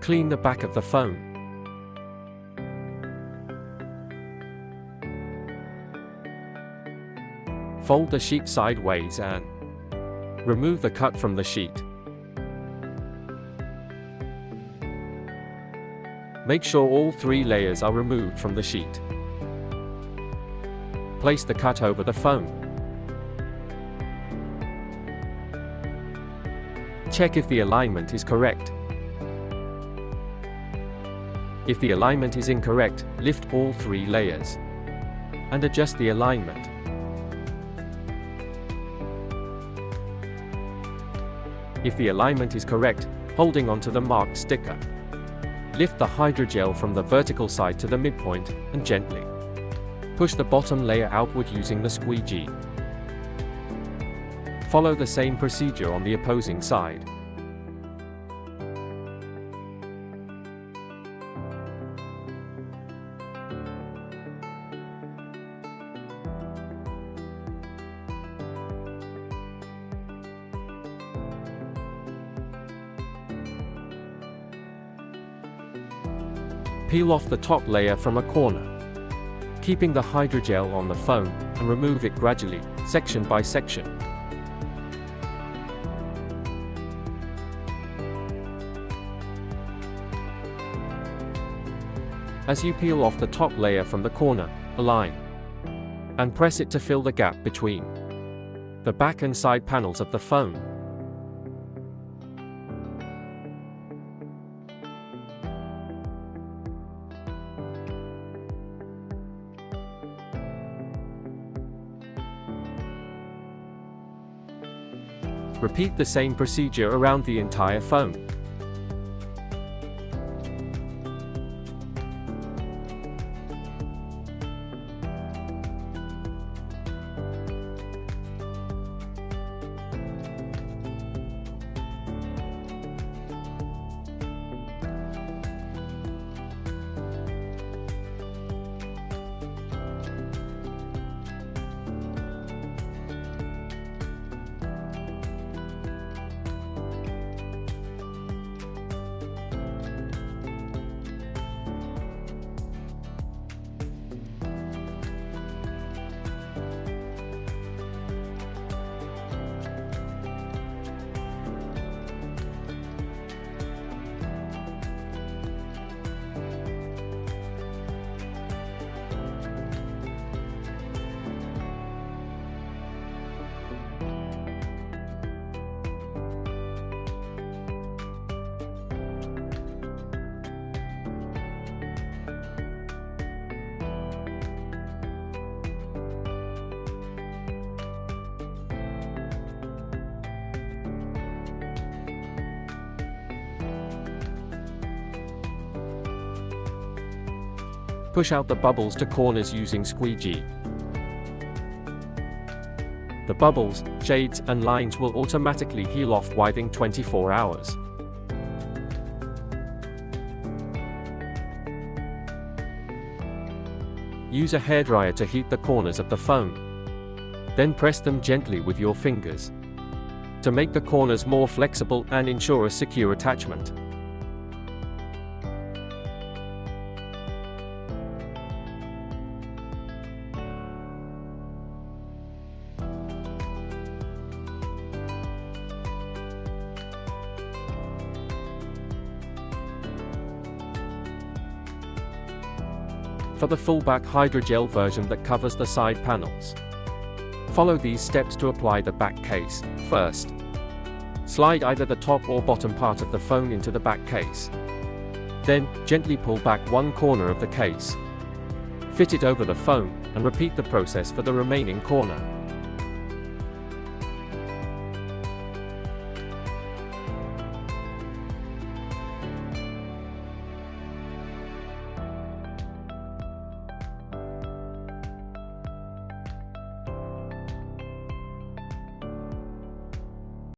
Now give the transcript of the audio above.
Clean the back of the phone. Fold the sheet sideways and remove the cut from the sheet. Make sure all 3 layers are removed from the sheet. Place the cut over the phone. Check if the alignment is correct. If the alignment is incorrect, lift all 3 layers and adjust the alignment. If the alignment is correct, holding onto the marked sticker, lift the hydrogel from the vertical side to the midpoint and gently push the bottom layer outward using the squeegee. Follow the same procedure on the opposing side. Peel off the top layer from a corner, keeping the hydrogel on the phone, and remove it gradually, section by section. As you peel off the top layer from the corner, align and press it to fill the gap between the back and side panels of the phone. Repeat the same procedure around the entire phone. Push out the bubbles to corners using squeegee. The bubbles, shades, and lines will automatically heal off within 24 hours. Use a hairdryer to heat the corners of the phone. Then press them gently with your fingers to make the corners more flexible and ensure a secure attachment. For the full-back hydrogel version that covers the side panels, follow these steps to apply the back case. First, slide either the top or bottom part of the phone into the back case. Then, gently pull back one corner of the case. Fit it over the phone, and repeat the process for the remaining corner.